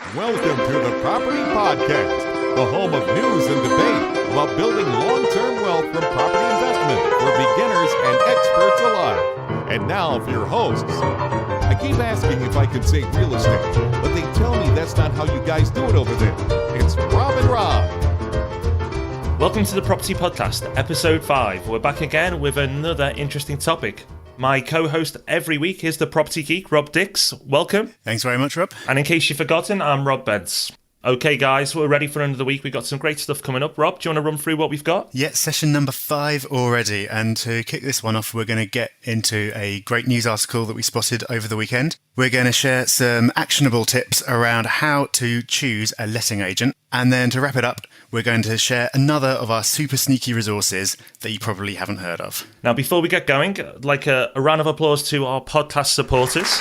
Welcome to the Property Podcast, the home of news and debate about building long-term wealth from property investment for beginners and experts alike. And now for your hosts. I keep asking if I can say real estate, but they tell me that's not how you guys do it over there. It's Rob and Rob. Welcome to the Property Podcast, episode 5. We're back again with another interesting topic. My co-host every week is the property geek, Rob Dix. Welcome. Thanks very much, Rob. And in case you've forgotten, I'm Rob Beds. Okay, guys, we're ready for another week. We've got some great stuff coming up. Rob, do you want to run through what we've got? Yeah, session number 5 already. And to kick this one off, we're going to get into a great news article that we spotted over the weekend. We're going to share some actionable tips around how to choose a letting agent. And then to wrap it up, we're going to share another of our super sneaky resources that you probably haven't heard of. Now, before we get going, I'd like a round of applause to our podcast supporters,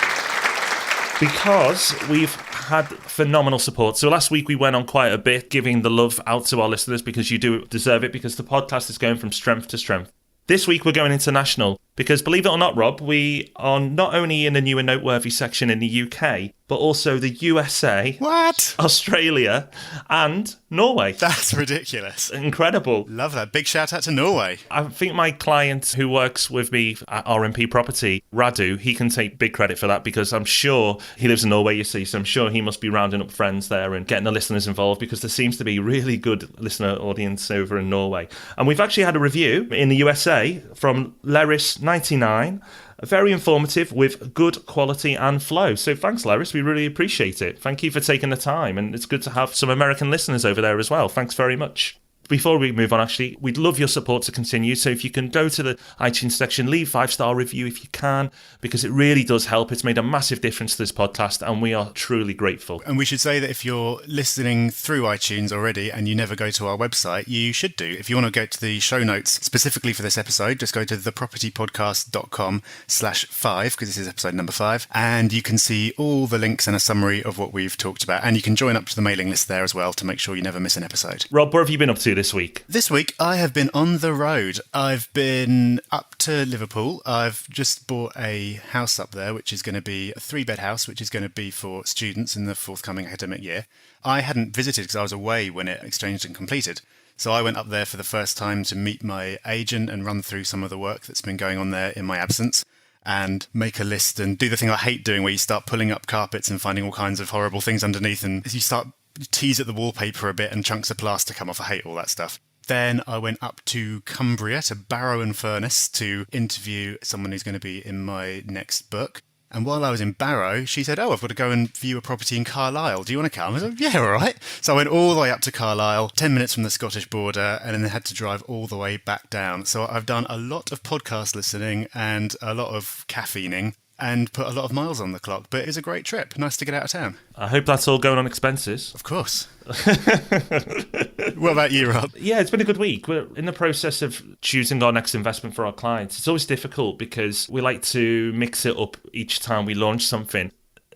because we've had phenomenal support. So last week we went on quite a bit, giving the love out to our listeners, because you do deserve it, because the podcast is going from strength to strength. This week we're going international, because believe it or not, Rob, we are not only in the new and noteworthy section in the UK, but also the USA, What? Australia, and Norway. That's ridiculous. Incredible. Love that. Big shout out to Norway. I think my client who works with me at RMP Property, Radu, he can take big credit for that, because I'm sure he lives in Norway, you see, so I'm sure he must be rounding up friends there and getting the listeners involved, because there seems to be really good listener audience over in Norway. And we've actually had a review in the USA from Laris99, very informative with good quality and flow. So thanks, Laris. We really appreciate it. Thank you for taking the time. And it's good to have some American listeners over there as well. Thanks very much. Before we move on, actually, we'd love your support to continue. So if you can go to the iTunes section, leave 5-star review if you can, because it really does help. It's made a massive difference to this podcast, and we are truly grateful. And we should say that if you're listening through iTunes already and you never go to our website, you should do. If you want to go to the show notes specifically for this episode, just go to thepropertypodcast.com/5, because this is episode number 5, and you can see all the links and a summary of what we've talked about. And you can join up to the mailing list there as well to make sure you never miss an episode. Rob, what have you been up to this week? This week, I have been on the road. I've been up to Liverpool. I've just bought a house up there, which is going to be a 3-bed house, which is going to be for students in the forthcoming academic year. I hadn't visited because I was away when it exchanged and completed. So I went up there for the first time to meet my agent and run through some of the work that's been going on there in my absence, and make a list and do the thing I hate doing, where you start pulling up carpets and finding all kinds of horrible things underneath, and you start tease at the wallpaper a bit and chunks of plaster come off. I hate all that stuff. Then I went up to Cumbria, to Barrow and Furness, to interview someone who's going to be in my next book. And while I was in Barrow, she said, I've got to go and view a property in Carlisle. Do you want to come? I said, yeah, all right. So I went all the way up to Carlisle, 10 minutes from the Scottish border, and then had to drive all the way back down. So I've done a lot of podcast listening and a lot of caffeining, and put a lot of miles on the clock. But it was a great trip. Nice to get out of town. I hope that's all going on expenses. Of course. What about you, Rob? Yeah, it's been a good week. We're in the process of choosing our next investment for our clients. It's always difficult because we like to mix it up each time we launch something.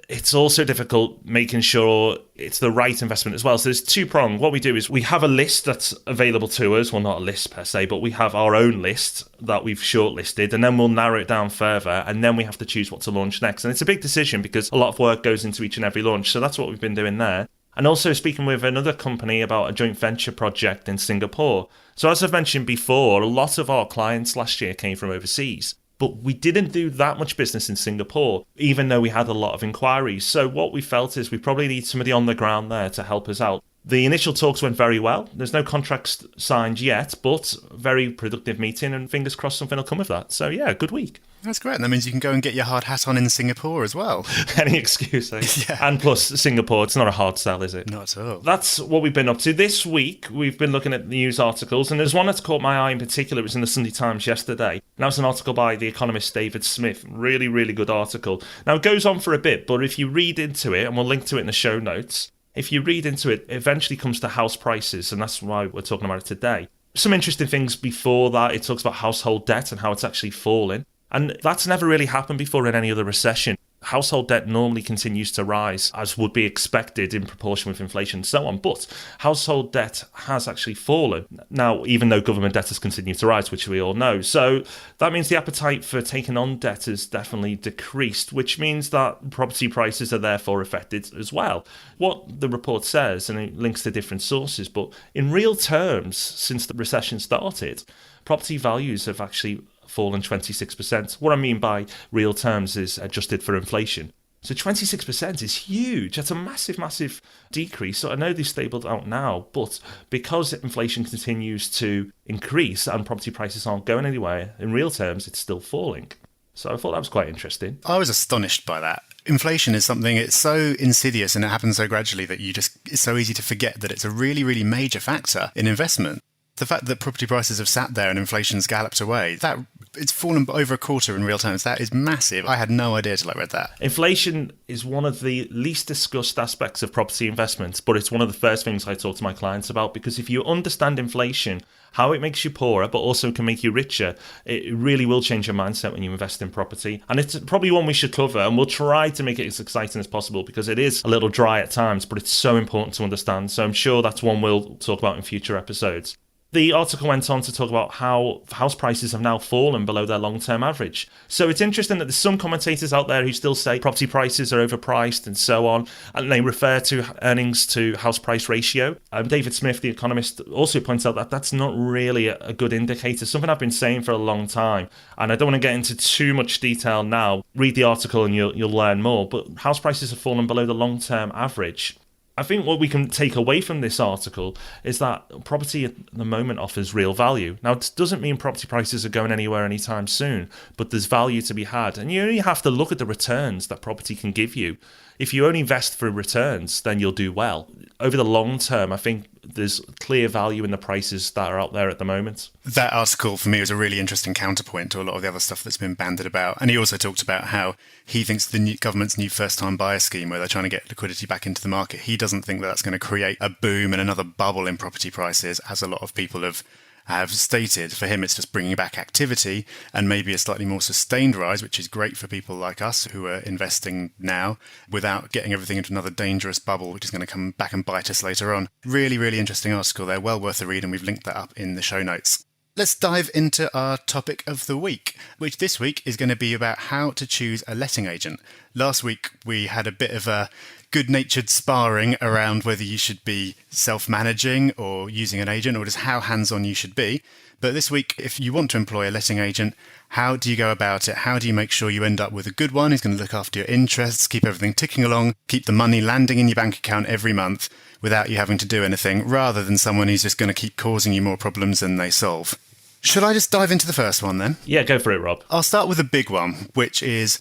It's also difficult making sure it's the right investment as well. So there's two-pronged. What we do is we have a list that's available to us. Well, not a list per se, but we have our own list that we've shortlisted, and then we'll narrow it down further, and then we have to choose what to launch next. And it's a big decision because a lot of work goes into each and every launch. So that's what we've been doing there. And also speaking with another company about a joint venture project in Singapore. So as I've mentioned before, a lot of our clients last year came from overseas. But we didn't do that much business in Singapore, even though we had a lot of inquiries. So what we felt is we probably need somebody on the ground there to help us out. The initial talks went very well. There's no contracts signed yet, but very productive meeting, and fingers crossed something will come of that. So yeah, good week. That's great. That means you can go and get your hard hat on in Singapore as well. Any excuse, eh? Yeah. And plus, Singapore, it's not a hard sell, is it? Not at all. That's what we've been up to. This week, we've been looking at news articles, and there's one that's caught my eye in particular. It was in the Sunday Times yesterday. And that was an article by the economist David Smith. Really, really good article. Now, it goes on for a bit, but if you read into it, and we'll link to it in the show notes, if you read into it, it eventually comes to house prices, and that's why we're talking about it today. Some interesting things before that. It talks about household debt and how it's actually falling. And that's never really happened before in any other recession. household debt normally continues to rise, as would be expected in proportion with inflation and so on. But household debt has actually fallen now, even though government debt has continued to rise, which we all know. So that means the appetite for taking on debt has definitely decreased, which means that property prices are therefore affected as well. What the report says, and it links to different sources, but in real terms, since the recession started, property values have actually fallen 26%. What I mean by real terms is adjusted for inflation. So 26% is huge. That's a massive, massive decrease. So I know they've stabled out now, but because inflation continues to increase and property prices aren't going anywhere, in real terms, it's still falling. So I thought that was quite interesting. I was astonished by that. Inflation is something, it's so insidious and it happens so gradually that it's so easy to forget that it's a really, really major factor in investment. The fact that property prices have sat there and inflation's galloped away, that it's fallen over a quarter in real terms. That is massive. I had no idea till I read that. Inflation is one of the least discussed aspects of property investments, but it's one of the first things I talk to my clients about, because if you understand inflation, how it makes you poorer, but also can make you richer, it really will change your mindset when you invest in property. And it's probably one we should cover, and we'll try to make it as exciting as possible because it is a little dry at times, but it's so important to understand. So I'm sure that's one we'll talk about in future episodes. The article went on to talk about how house prices have now fallen below their long-term average. So it's interesting that there's some commentators out there who still say property prices are overpriced and so on, and they refer to earnings to house price ratio. David Smith, the economist, also points out that that's not really a good indicator, something I've been saying for a long time. And I don't want to get into too much detail now. Read the article and you'll learn more. But house prices have fallen below the long-term average. I think what we can take away from this article is that property at the moment offers real value. Now, it doesn't mean property prices are going anywhere anytime soon, but there's value to be had. And you only have to look at the returns that property can give you. If you only invest for returns, then you'll do well. Over the long term, I think there's clear value in the prices that are out there at the moment. That article for me was a really interesting counterpoint to a lot of the other stuff that's been bandied about. And he also talked about how he thinks the government's new first-time buyer scheme, where they're trying to get liquidity back into the market, he doesn't think that that's going to create a boom and another bubble in property prices, as a lot of people have stated. For him, it's just bringing back activity and maybe a slightly more sustained rise, which is great for people like us who are investing now without getting everything into another dangerous bubble, which is going to come back and bite us later on. Really, really interesting article there. Well worth a read, and we've linked that up in the show notes. Let's dive into our topic of the week, which this week is going to be about how to choose a letting agent. Last week, we had a bit of a good-natured sparring around whether you should be self-managing or using an agent, or just how hands-on you should be. But this week, if you want to employ a letting agent, how do you go about it? How do you make sure you end up with a good one who's going to look after your interests, keep everything ticking along, keep the money landing in your bank account every month without you having to do anything, rather than someone who's just going to keep causing you more problems than they solve? Should I just dive into the first one then? Yeah, go for it, Rob. I'll start with a big one, which is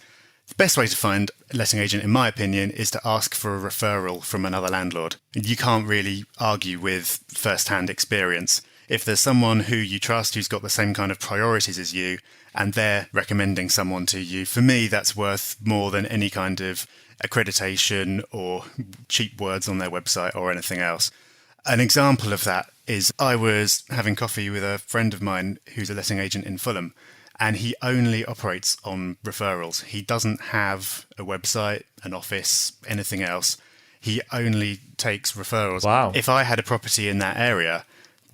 the best way to find a letting agent, in my opinion, is to ask for a referral from another landlord. You can't really argue with first-hand experience. If there's someone who you trust who's got the same kind of priorities as you, and they're recommending someone to you, for me, that's worth more than any kind of accreditation or cheap words on their website or anything else. An example of that is I was having coffee with a friend of mine who's a letting agent in Fulham, and he only operates on referrals. He doesn't have a website, an office, anything else. He only takes referrals. Wow. If I had a property in that area,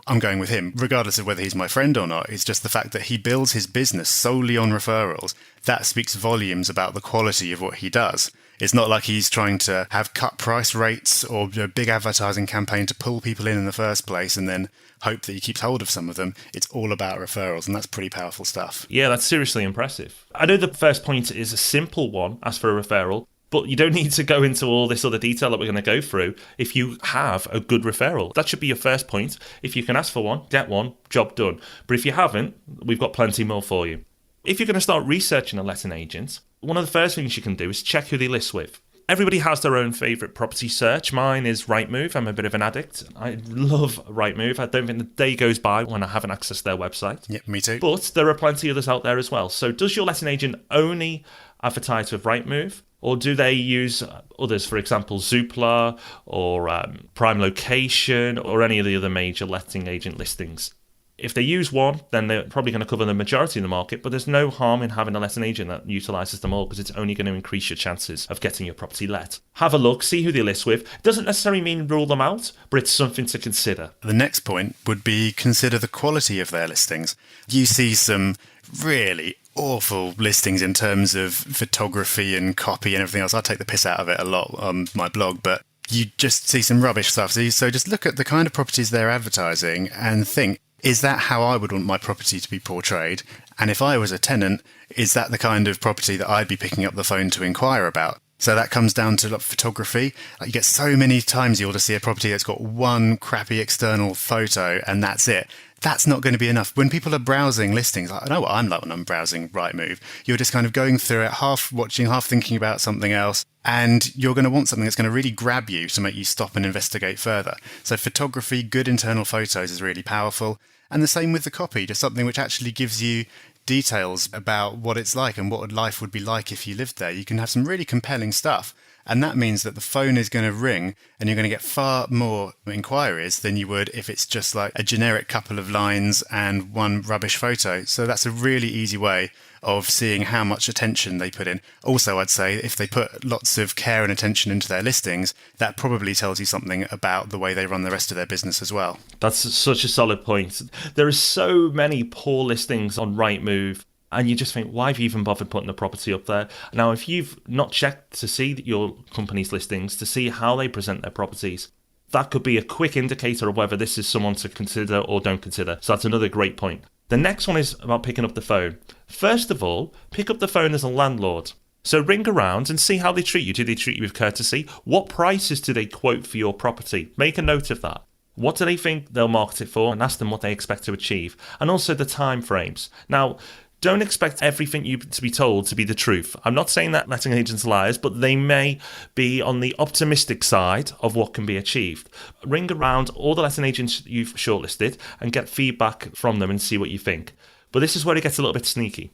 I'm going with him, regardless of whether he's my friend or not. It's just the fact that he builds his business solely on referrals. That speaks volumes about the quality of what he does. It's not like he's trying to have cut price rates or a big advertising campaign to pull people in the first place and then hope that he keeps hold of some of them. It's all about referrals, and that's pretty powerful stuff. Yeah, that's seriously impressive. I know the first point is a simple one, ask for a referral, but you don't need to go into all this other detail that we're going to go through if you have a good referral. That should be your first point. If you can ask for one, get one, job done. But if you haven't, we've got plenty more for you. If you're going to start researching a letting agent, one of the first things you can do is check who they list with. Everybody has their own favourite property search. Mine is Rightmove. I'm a bit of an addict. I love Rightmove. I don't think the day goes by when I haven't accessed their website. Yep, me too. But there are plenty others out there as well. So does your letting agent only advertise with Rightmove? Or do they use others, for example, Zoopla or Prime Location or any of the other major letting agent listings? If they use one, then they're probably going to cover the majority of the market, but there's no harm in having a letting agent that utilises them all, because it's only going to increase your chances of getting your property let. Have a look, see who they list with. Doesn't necessarily mean rule them out, but it's something to consider. The next point would be consider the quality of their listings. You see some really awful listings in terms of photography and copy and everything else. I take the piss out of it a lot on my blog, but you just see some rubbish stuff. So just look at the kind of properties they're advertising and think, is that how I would want my property to be portrayed? And if I was a tenant, is that the kind of property that I'd be picking up the phone to inquire about? So that comes down to photography. You get so many times you'll just see a property that's got one crappy external photo and that's it. That's not going to be enough. When people are browsing listings, I know what I'm like when I'm browsing Rightmove. You're just kind of going through it, half watching, half thinking about something else, and you're going to want something that's going to really grab you to make you stop and investigate further. So photography, good internal photos is really powerful. And the same with the copy, just something which actually gives you details about what it's like and what life would be like if you lived there. You can have some really compelling stuff. And that means that the phone is going to ring and you're going to get far more inquiries than you would if it's just like a generic couple of lines and one rubbish photo. So that's a really easy way of seeing how much attention they put in. Also, I'd say if they put lots of care and attention into their listings, that probably tells you something about the way they run the rest of their business as well. That's such a solid point. There are so many poor listings on Rightmove, and you just think, why have you even bothered putting the property up there? Now, if you've not checked to see your company's listings, to see how they present their properties, that could be a quick indicator of whether this is someone to consider or don't consider. So that's another great point. The next one is about picking up the phone. First of all, pick up the phone as a landlord. So ring around and see how they treat you. Do they treat you with courtesy? What prices do they quote for your property? Make a note of that. What do they think they'll market it for, and ask them what they expect to achieve. And also the time frames. Now, don't expect everything you to be told to be the truth. I'm not saying that letting agents are liars, but they may be on the optimistic side of what can be achieved. Ring around all the letting agents you've shortlisted and get feedback from them and see what you think. But this is where it gets a little bit sneaky.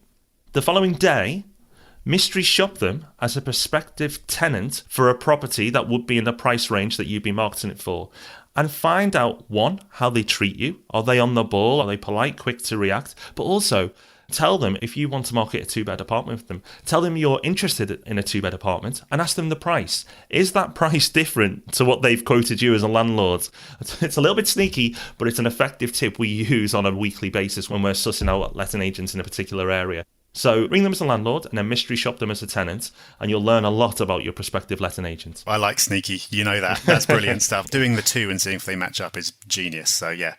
The following day, mystery shop them as a prospective tenant for a property that would be in the price range that you'd be marketing it for. And find out, one, how they treat you. Are they on the ball? Are they polite, quick to react? But also, tell them if you want to market a 2-bed apartment with them. Tell them you're interested in a 2-bed apartment and ask them the price. Is that price different to what they've quoted you as a landlord? It's a little bit sneaky, but it's an effective tip we use on a weekly basis when we're sussing out letting agents in a particular area. So ring them as a landlord and then mystery shop them as a tenant, and you'll learn a lot about your prospective letting agent. I like sneaky. You know that. That's brilliant stuff. Doing the two and seeing if they match up is genius. So yeah.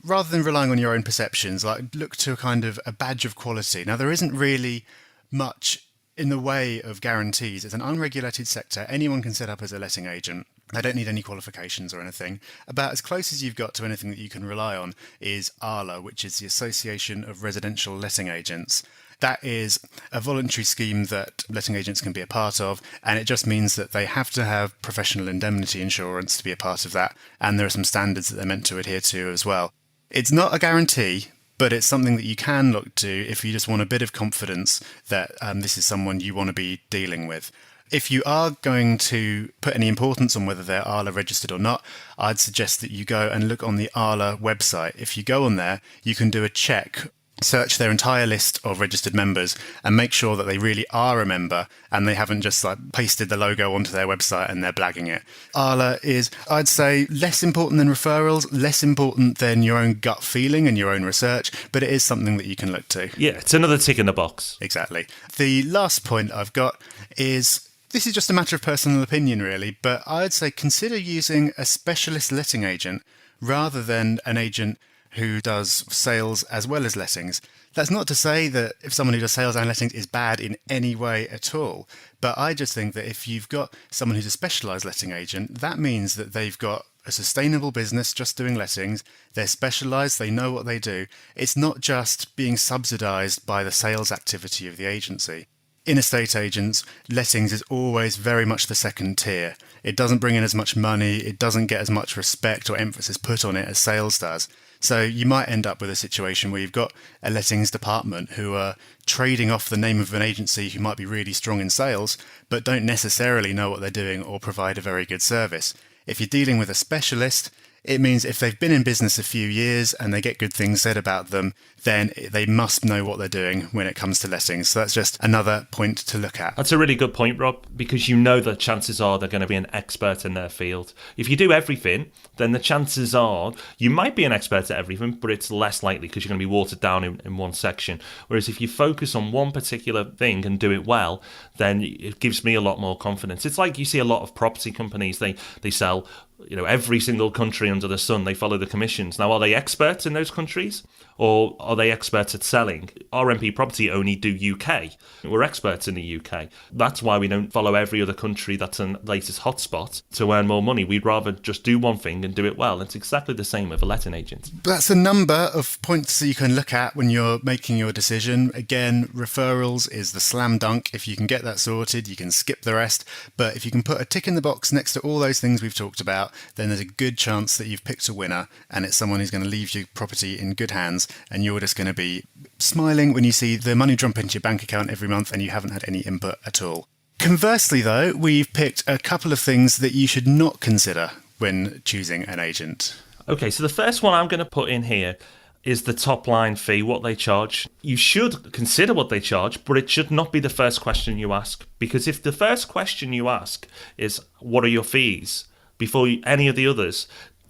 Rather than relying on your own perceptions, look to a kind of a badge of quality. Now, there isn't really much in the way of guarantees. It's an unregulated sector. Anyone can set up as a letting agent. They don't need any qualifications or anything. About as close as you've got to anything that you can rely on is ARLA, which is the Association of Residential Letting Agents. That is a voluntary scheme that letting agents can be a part of, and it just means that they have to have professional indemnity insurance to be a part of that, and there are some standards that they're meant to adhere to as well. It's not a guarantee, but it's something that you can look to if you just want a bit of confidence that this is someone you want to be dealing with. If you are going to put any importance on whether they're ARLA registered or not, I'd suggest that you go and look on the ARLA website. If you go on there, you can do a check, search their entire list of registered members and make sure that they really are a member and they haven't just pasted the logo onto their website and they're blagging it. ARLA is, I'd say, less important than referrals, less important than your own gut feeling and your own research, but it is something that you can look to. Yeah, it's another tick in the box. Exactly. The last point I've got is, this is just a matter of personal opinion really, but I'd say consider using a specialist letting agent rather than an agent who does sales as well as lettings. That's not to say that if someone who does sales and lettings is bad in any way at all, but I just think that if you've got someone who's a specialised letting agent, that means that they've got a sustainable business just doing lettings. They're specialised, they know what they do. It's not just being subsidised by the sales activity of the agency. In estate agents, lettings is always very much the second tier. It doesn't bring in as much money, it doesn't get as much respect or emphasis put on it as sales does. So you might end up with a situation where you've got a lettings department who are trading off the name of an agency who might be really strong in sales, but don't necessarily know what they're doing or provide a very good service. If you're dealing with a specialist, It means if they've been in business a few years and they get good things said about them, then they must know what they're doing when it comes to lettings. So that's just another point to look at. That's a really good point, Rob, because you know the chances are they're going to be an expert in their field. If you do everything, then the chances are you might be an expert at everything, but it's less likely because you're going to be watered down in one section. Whereas if you focus on one particular thing and do it well, then it gives me a lot more confidence. It's like you see a lot of property companies, they sell every single country under the sun. They follow the commissions. Now, are they experts in those countries, or are they experts at selling? RMP Property only do UK. We're experts in the UK. That's why we don't follow every other country that's a latest hotspot to earn more money. We'd rather just do one thing and do it well. It's exactly the same with a letting agent. That's a number of points that you can look at when you're making your decision. Again, referrals is the slam dunk. If you can get that sorted, you can skip the rest. But if you can put a tick in the box next to all those things we've talked about, then there's a good chance that you've picked a winner, and it's someone who's going to leave your property in good hands, and you're just going to be smiling when you see the money jump into your bank account every month and you haven't had any input at all. Conversely, though, we've picked a couple of things that you should not consider when choosing an agent. Okay, so the first one I'm going to put in here is the top line fee, what they charge. You should consider what they charge, but it should not be the first question you ask. Because if the first question you ask is, what are your fees, before any of the others,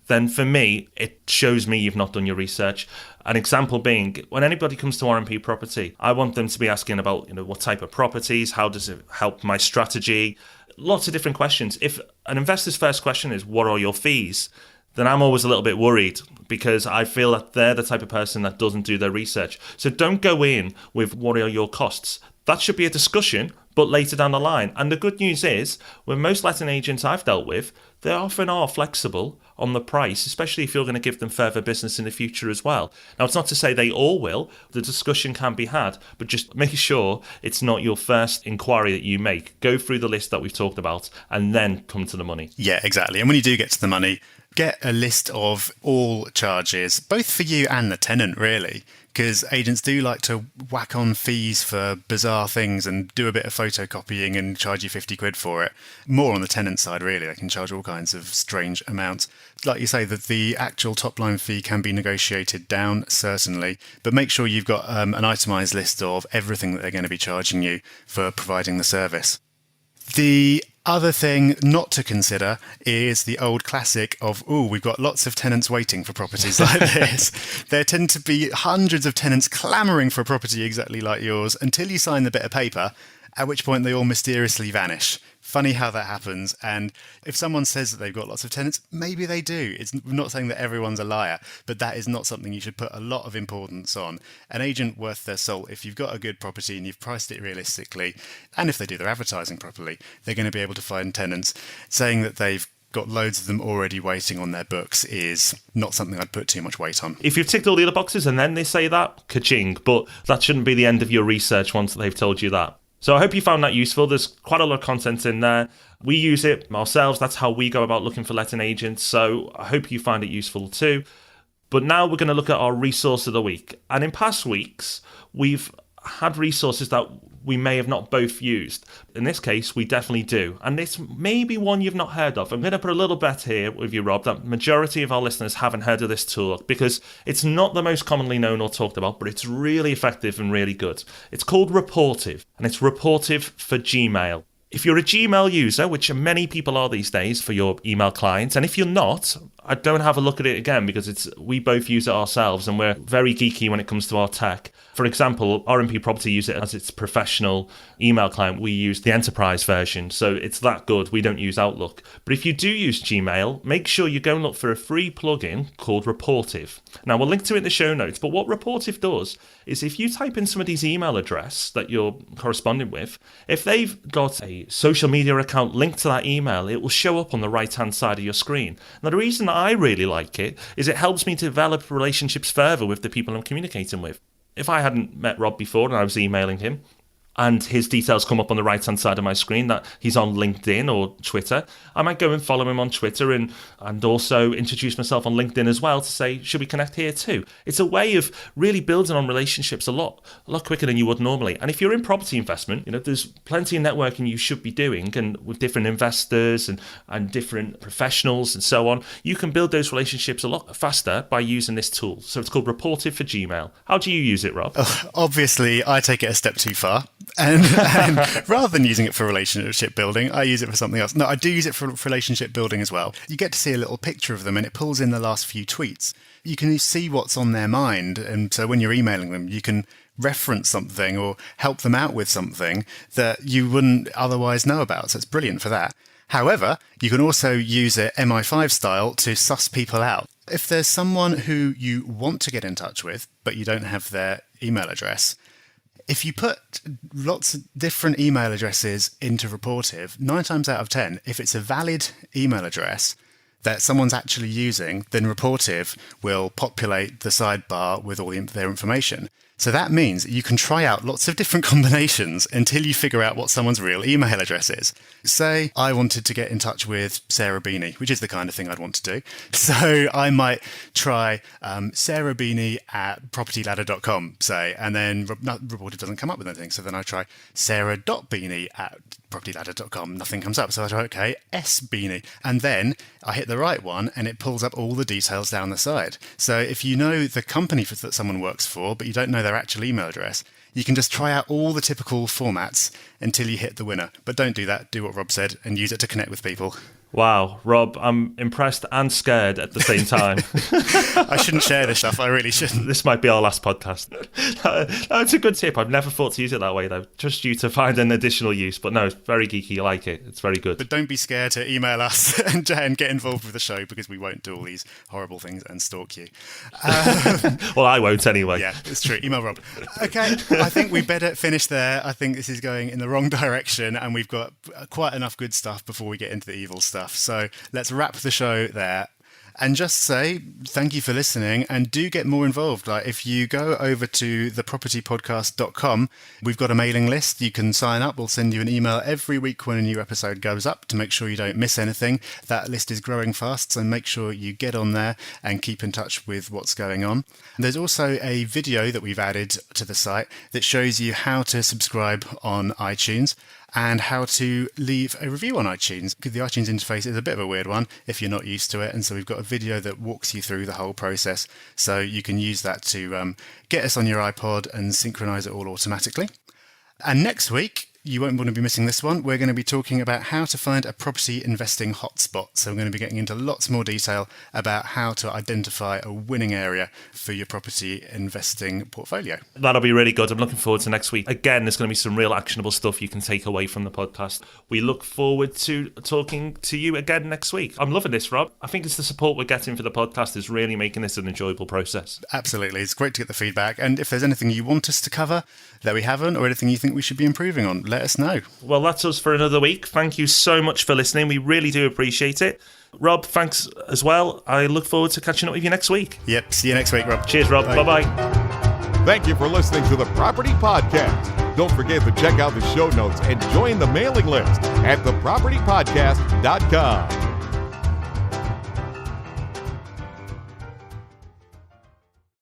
then for me, it shows me you've not done your research. An example being, when anybody comes to RMP Property, I want them to be asking about, what type of properties, how does it help my strategy? Lots of different questions. If an investor's first question is, what are your fees? Then I'm always a little bit worried because I feel that they're the type of person that doesn't do their research. So don't go in with, what are your costs? That should be a discussion, but later down the line. And the good news is, with most letting agents I've dealt with, they often are flexible on the price, especially if you're going to give them further business in the future as well. Now, it's not to say they all will. The discussion can be had, but just make sure it's not your first inquiry that you make. Go through the list that we've talked about and then come to the money. Yeah, exactly. And when you do get to the money, get a list of all charges, both for you and the tenant, really, because agents do like to whack on fees for bizarre things and do a bit of photocopying and charge you 50 quid for it. More on the tenant side, really. They can charge all kinds of strange amounts. Like you say, that the actual top line fee can be negotiated down, certainly, but make sure you've got an itemised list of everything that they're going to be charging you for providing the service. The other thing not to consider is the old classic of, we've got lots of tenants waiting for properties like this. There tend to be hundreds of tenants clamouring for a property exactly like yours until you sign the bit of paper, at which point they all mysteriously vanish. Funny how that happens. And if someone says that they've got lots of tenants, maybe they do. It's not saying that everyone's a liar, but that is not something you should put a lot of importance on. An agent worth their salt, if you've got a good property and you've priced it realistically, and if they do their advertising properly, they're going to be able to find tenants. Saying that they've got loads of them already waiting on their books is not something I'd put too much weight on. If you've ticked all the other boxes and then they say that, ka-ching. But that shouldn't be the end of your research once they've told you that. So I hope you found that useful. There's quite a lot of content in there. We use it ourselves. That's how we go about looking for letting agents. So I hope you find it useful too. But now we're going to look at our resource of the week. And in past weeks, we've had resources that we may have not both used. In this case, we definitely do. And this may be one you've not heard of. I'm going to put a little bet here with you, Rob, that majority of our listeners haven't heard of this tool because it's not the most commonly known or talked about, but it's really effective and really good. It's called Reportive, and it's Reportive for Gmail. If you're a Gmail user, which many people are these days for your email clients, and if you're not, I don't have a look at it again because we both use it ourselves and we're very geeky when it comes to our tech. For example, RMP Property use it as its professional email client. We use the enterprise version, so it's that good. We don't use Outlook. But if you do use Gmail, make sure you go and look for a free plugin called Reportive. Now, we'll link to it in the show notes, but what Reportive does is if you type in somebody's email address that you're corresponding with, if they've got a social media account linked to that email, it will show up on the right-hand side of your screen. Now, the reason I really like it is it helps me to develop relationships further with the people I'm communicating with. If I hadn't met Rob before and I was emailing him, and his details come up on the right-hand side of my screen that he's on LinkedIn or Twitter, I might go and follow him on Twitter and also introduce myself on LinkedIn as well to say, should we connect here too? It's a way of really building on relationships a lot quicker than you would normally. And if you're in property investment, there's plenty of networking you should be doing, and with different investors and different professionals and so on, you can build those relationships a lot faster by using this tool. So it's called Reportive for Gmail. How do you use it, Rob? Obviously, I take it a step too far. And rather than using it for relationship building, I use it for something else. No, I do use it for relationship building as well. You get to see a little picture of them and it pulls in the last few tweets. You can see what's on their mind. And so when you're emailing them, you can reference something or help them out with something that you wouldn't otherwise know about. So it's brilliant for that. However, you can also use it MI5 style to suss people out. If there's someone who you want to get in touch with, but you don't have their email address, if you put lots of different email addresses into Reportive, 9 times out of 10, if it's a valid email address that someone's actually using, then Reportive will populate the sidebar with all their information. So that means you can try out lots of different combinations until you figure out what someone's real email address is. Say I wanted to get in touch with Sarah Beanie, which is the kind of thing I'd want to do. So I might try Sarah Beanie at propertyladder.com, say, and then Reportive doesn't come up with anything. So then I try sarah.beanie at propertyladder.com. Nothing comes up. So I try, okay, S Beanie. And then I hit the right one and it pulls up all the details down the side. So if you know the company that someone works for, but you don't know their actual email address, you can just try out all the typical formats until you hit the winner. But don't do that. Do what Rob said and use it to connect with people. Wow, Rob, I'm impressed and scared at the same time. I shouldn't share this stuff. I really shouldn't. This might be our last podcast. No, it's a good tip. I've never thought to use it that way, though. Trust you to find an additional use. But no, it's very geeky. I like it. It's very good. But don't be scared to email us and get involved with the show, because we won't do all these horrible things and stalk you. Well, I won't anyway. Yeah, it's true. Email Rob. Okay, I think we better finish there. I think this is going in the wrong direction, and we've got quite enough good stuff before we get into the evil stuff. So let's wrap the show there and just say thank you for listening, and do get more involved. Like, if you go over to thepropertypodcast.com, we've got a mailing list. You can sign up. We'll send you an email every week when a new episode goes up to make sure you don't miss anything. That list is growing fast, so make sure you get on there and keep in touch with what's going on. And there's also a video that we've added to the site that shows you how to subscribe on iTunes and how to leave a review on iTunes, because the iTunes interface is a bit of a weird one if you're not used to it. And so we've got a video that walks you through the whole process. So you can use that to get us on your iPod and synchronize it all automatically. And next week, you won't want to be missing this one. We're going to be talking about how to find a property investing hotspot. So we're going to be getting into lots more detail about how to identify a winning area for your property investing portfolio. That'll be really good. I'm looking forward to next week. Again, there's going to be some real actionable stuff you can take away from the podcast. We look forward to talking to you again next week. I'm loving this, Rob. I think it's the support we're getting for the podcast is really making this an enjoyable process. Absolutely. It's great to get the feedback. And if there's anything you want us to cover that we haven't, or anything you think we should be improving on, let us know. Well, that's us for another week. Thank you so much for listening. We really do appreciate it. Rob, thanks as well. I look forward to catching up with you next week. Yep. See you next week, Rob. Cheers, Rob. Bye. Bye-bye. Thank you for listening to the Property Podcast. Don't forget to check out the show notes and join the mailing list at thepropertypodcast.com.